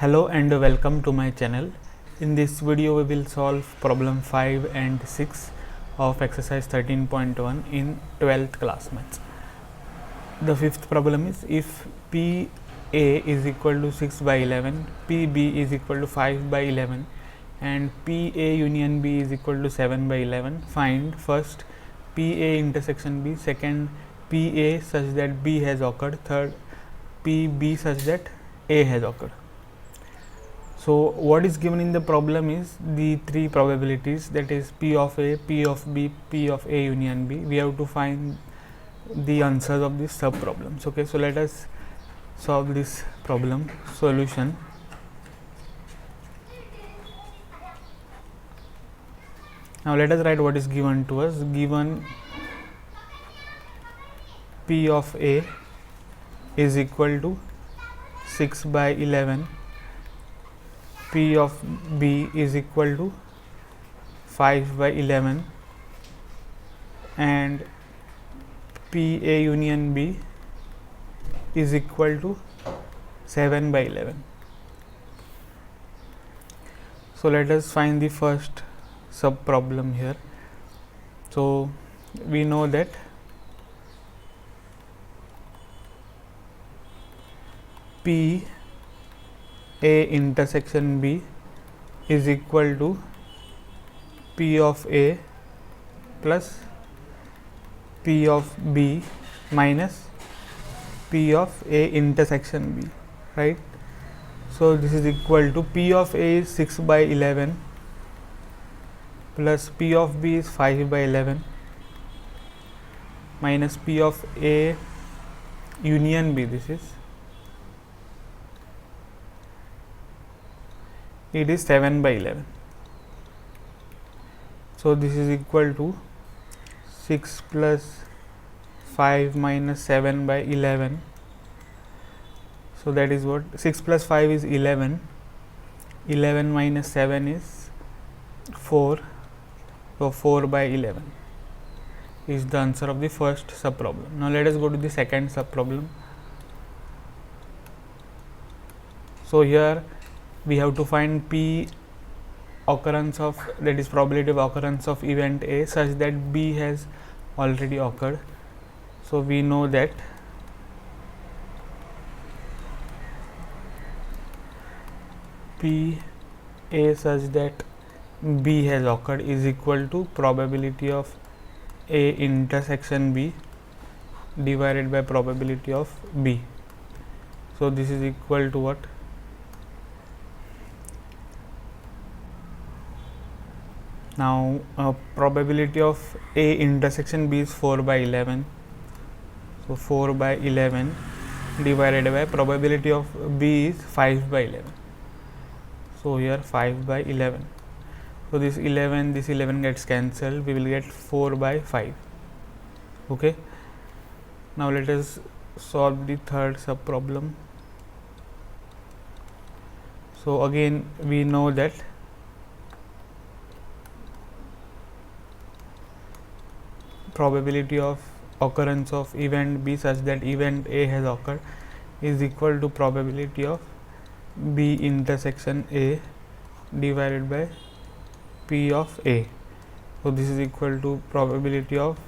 Hello and welcome to my channel. In this video we will solve problem 5 and 6 of exercise 13.1 in 12th class maths. The fifth problem is if PA is equal to 6 by 11, PB is equal to 5 by 11 and PA union B is equal to 7 by 11, find first PA intersection B, second PA such that B has occurred, third PB such that A has occurred. So, what is given in the problem is the three probabilities, that is P of A, P of B, P of A union B. We have to find the answers of these sub problems. Okay, so let us solve this problem. Solution. Now let us write what is given to us. Given P of A is equal to 6 by 11, P of B is equal to 5 by 11 and PA union B is equal to 7 by 11. So let us find the first sub problem here. So we know that P A intersection B is equal to P of A plus P of B minus P of A intersection B, right. So this is equal to P of A is 6 by 11 plus P of B is 5 by 11 minus P of A union B, this is, it is 7 by 11. So this is equal to 6 plus 5 minus 7 by 11. So that is what 6 plus 5 is 11. 11 minus 7 is 4. So 4 by 11 is the answer of the first sub problem. Now let us go to the second sub problem. So here we have to find P occurrence of, that is probability of occurrence of event A such that B has already occurred. So we know that P A such that B has occurred is equal to probability of A intersection B divided by probability of B. So this is equal to what? Now probability of A intersection B is 4 by 11. So 4 by 11 divided by probability of B is 5 by 11. So here 5 by 11. So this 11 gets cancelled. We will get 4 by 5. Okay. Now let us solve the third sub problem. So again we know that probability of occurrence of event B such that event A has occurred is equal to probability of B intersection A divided by P of A. So this is equal to probability of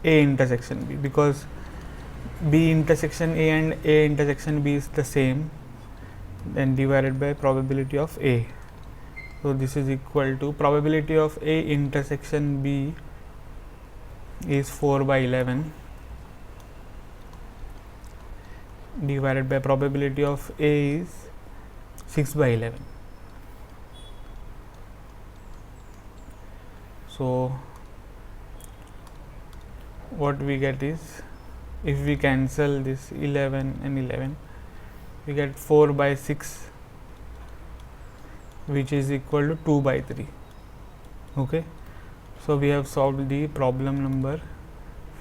A intersection B, because B intersection A and A intersection B is the same, then divided by probability of A. So this is equal to probability of A intersection B is 4 by 11 divided by probability of A is 6 by 11. So what we get is, if we cancel this 11 and 11, we get 4 by 6, which is equal to 2 by 3. Okay. So we have solved the problem number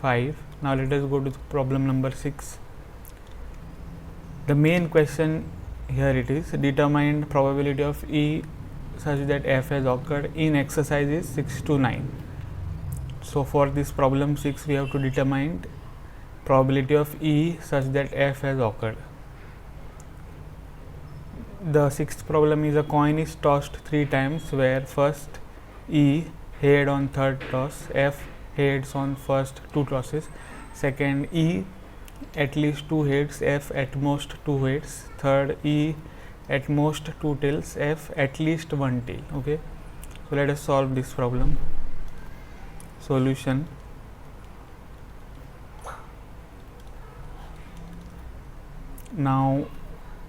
5. Now let us go to problem number 6. The main question here it is, determine probability of E such that F has occurred in exercises 6 to 9. So for this problem 6 we have to determine probability of E such that F has occurred. the sixth problem is a coin is tossed 3 times, where first E head on third toss, F heads on first 2 tosses, second E at least 2 heads, F at most 2 heads, third E at most 2 tails, F at least 1 tail. Okay, so let us solve this problem. Solution: now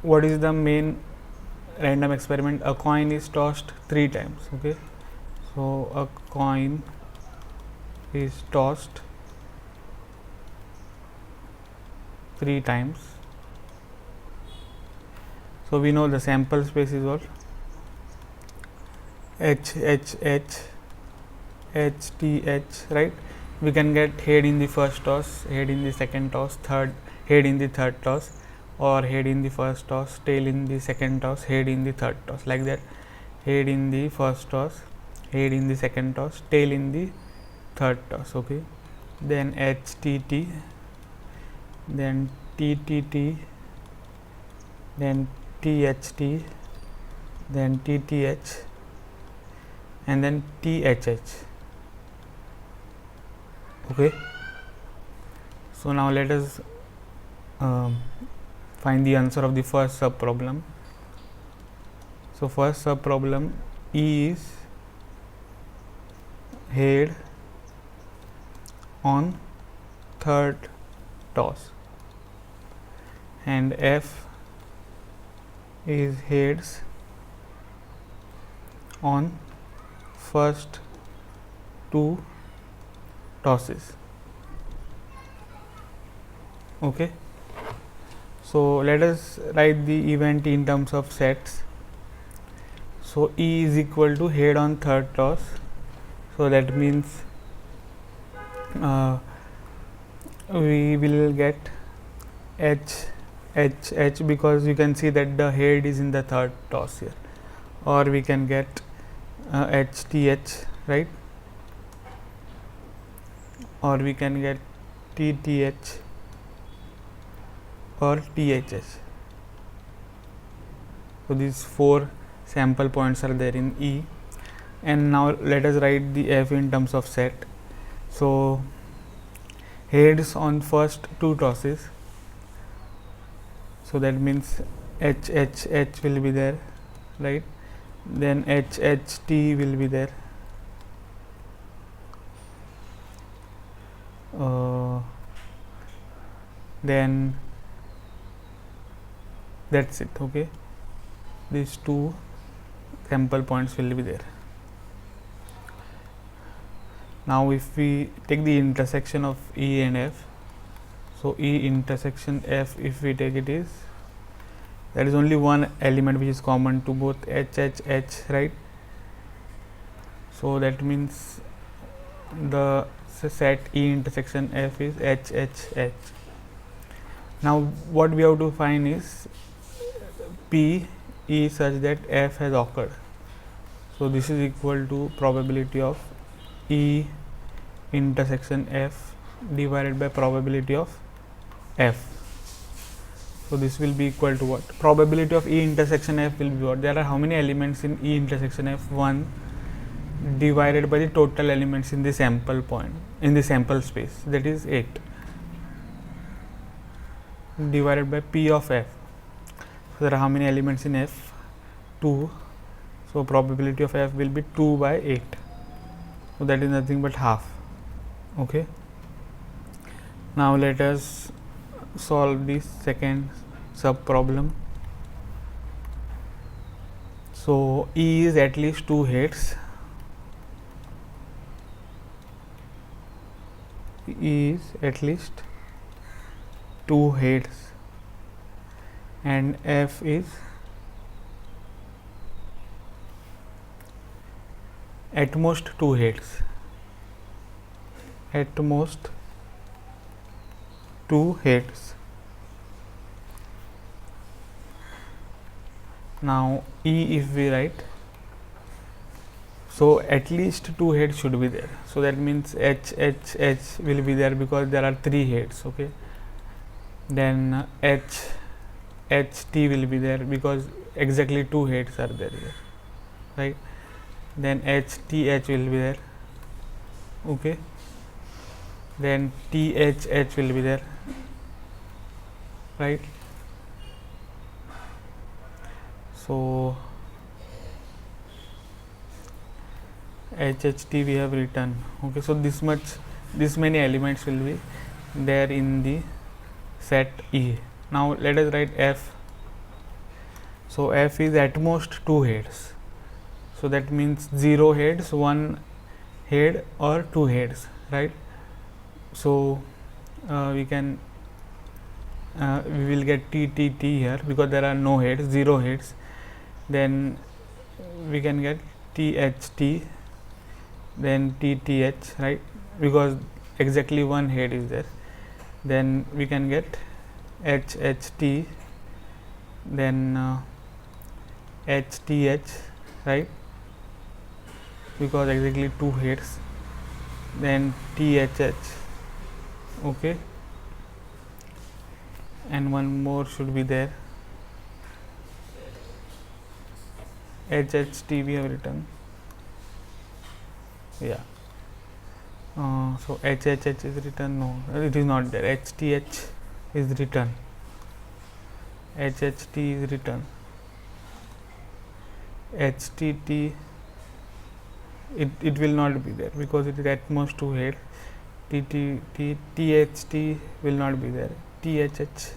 what is the main random experiment? A coin is tossed 3 times. Okay, so a coin is tossed 3 times. So we know the sample space is what? H H H H T H, right? We can get head in the first toss, head in the second toss, head in the third toss, or head in the first toss, tail in the second toss, head in the third toss, like that. Head in the first toss, head in the second toss, tail in the third toss. Okay, then H T T, then T T T, then T H T, then T T H, and then T H H. Okay, so now let us find the answer of the first sub problem. So first sub problem, E is head on third toss and F is heads on first 2 tosses. Okay, so let us write the event in terms of sets. So E is equal to head on third toss, so that means we will get H H H, because you can see that the head is in the third toss here, or we can get H T H, right, or we can get T T H or T H H. So these 4 sample points are there in E, and now let us write the F in terms of set. So heads on first 2 tosses, so that means H H H will be there, right, then H H T will be there, then that's it. Okay, these 2 sample points will be there. Now if we take the intersection of E and F, so E intersection F, if we take it, is there is only one element which is common to both H H H, right? So that means the set E intersection F is H H H. Now what we have to find is P E such that F has occurred. So this is equal to probability of E intersection F divided by probability of F. So this will be equal to what? Probability of E intersection F will be what? There are how many elements in E intersection F? 1 divided by the total elements in the sample point, in the sample space, that is 8, divided by P of F. So there are how many elements in F? 2. So probability of F will be 2 by 8. So that is nothing but half. Okay. Now let us solve this second sub problem. So E is at least 2 heads. E is at least 2 heads and F is at most 2 heads. At most 2 heads. Now E if we write, so at least 2 heads should be there. So that means H H H will be there because there are 3 heads. Okay. Then H HT will be there because exactly two heads are there here, right? Then HTH will be there, okay. Then THH will be there, right? So HHT we have written, okay. So this many elements will be there in the set E. Now let us write F. So F is at most two heads, so that means 0 heads, 1 head or 2 heads, right? So we will get TTT here because there are no heads, 0 heads. Then we can get THT, then TTH, right, because exactly one head is there. Then we can get HHT, then HTH, right, because exactly two heads. Then THH, okay, and one more should be there, HHT we have written, yeah. So HHH is written, no, it is not there. HTH is written, HHT is written, HTT it will not be there because it is at most two heads. THT will not be there. THH,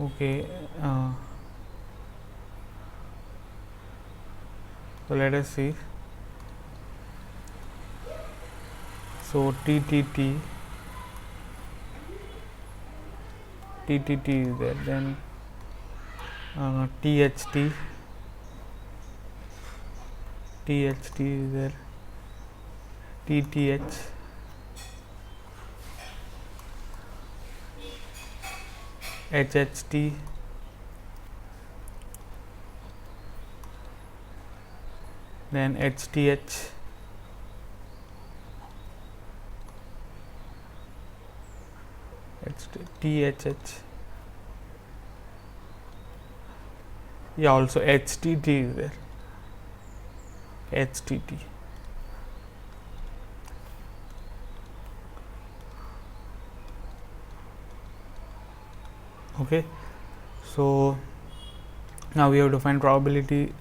okay. So let us see. So TTT is there, then THT is there, TTH, HHT, then HTH, THH, yeah, also HTT is there, HTT. Okay, so now we have to find probability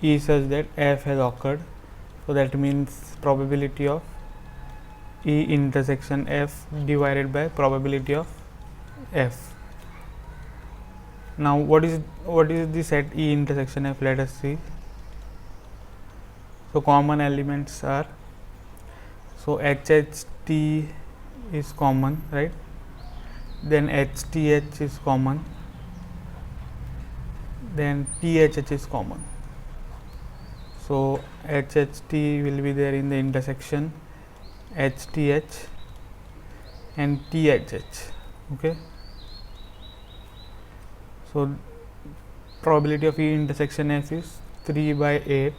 E such that F has occurred. So that means probability of E intersection F divided by probability of F. Now what is the set E intersection F? Let us see. So common elements are, so HHT is common, right? Then HTH is common, then THH is common. So HHT will be there in the intersection HTH and THH, okay. So probability of E intersection F is 3 by 8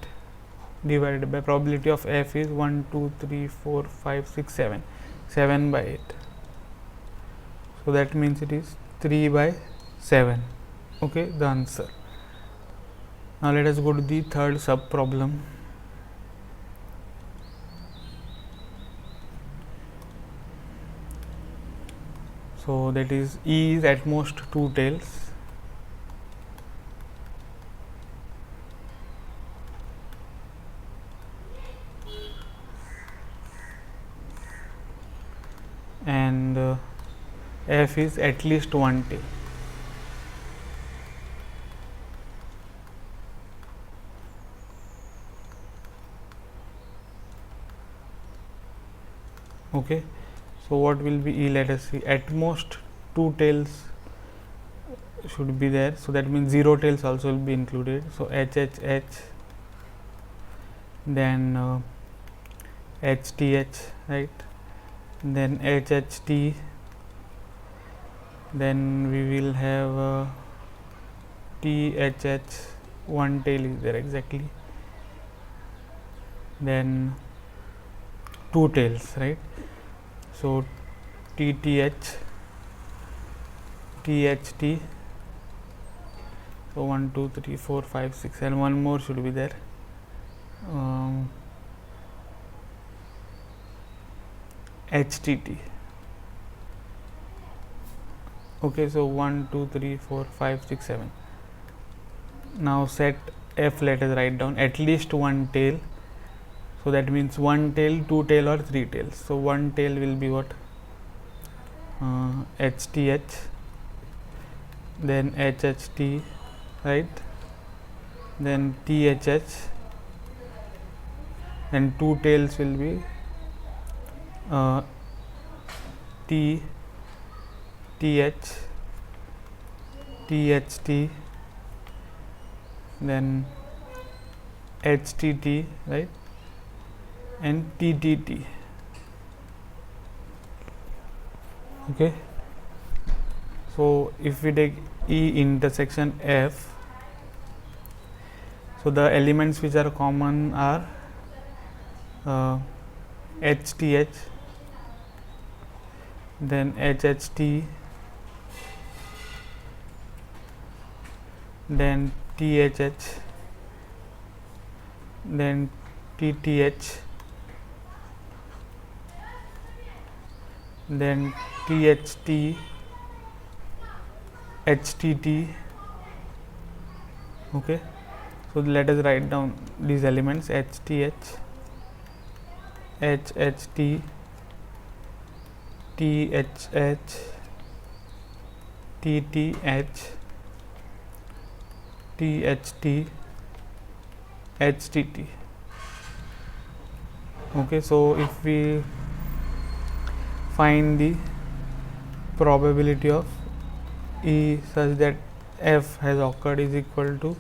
divided by probability of F is 1, 2, 3, 4, 5, 6, 7, 7 by 8. So that means it is 3 by 7, okay, the answer. Now let us go to the third sub problem. So that is E is at most two tails, and F is at least one tail. Okay, so what will be E? Let us see. At most two tails should be there, so that means 0 tails also will be included. So HHH, then HTH, right, then HHT, then we will have THH, one tail is there exactly, then two tails, right? So TTH, THT. So 1 2 3 4 5 6 and one more should be there. HTT. Okay, so 1 2 3 4 5 6 7. Now set F, let us write down at least one tail. So that means one tail, two tail, or three tails. So one tail will be what? HTH, then HHT, right? Then THH, and two tails will be TH, THT, then HTT, right? And TTT. Okay, so if we take E intersection F, so the elements which are common are HTH, then HHT, then THH, then TTH, then THT, HTT. Okay, so let us write down these elements: HTH, HHT, THH, TTH, THT, HTT. Okay, so if we find the probability of E such that F has occurred is equal to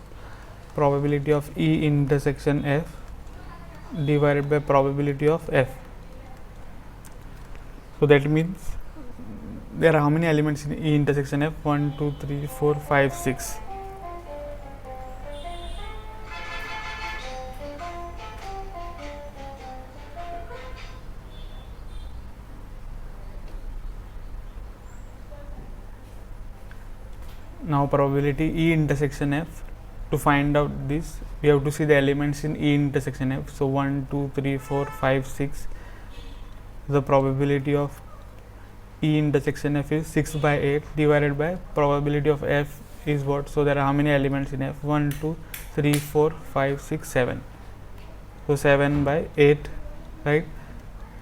probability of E intersection F divided by probability of F. So that means there are how many elements in E intersection F? 1 2 3 4 5 6. Now probability E intersection F, to find out this we have to see the elements in E intersection F. So 1 2 3 4 5 6. The probability of E intersection F is 6 by 8 divided by probability of F is what? So there are how many elements in F? 1 2 3 4 5 6 7. So 7 by 8, right?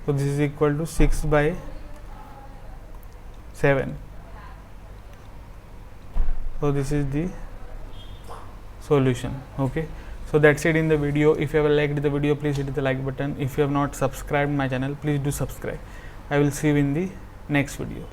So this is equal to 6 by 7. So this is the solution. Okay, so that's it in the video. If you have liked the video, please hit the like button. If you have not subscribed my channel, please do subscribe. I will see you in the next video.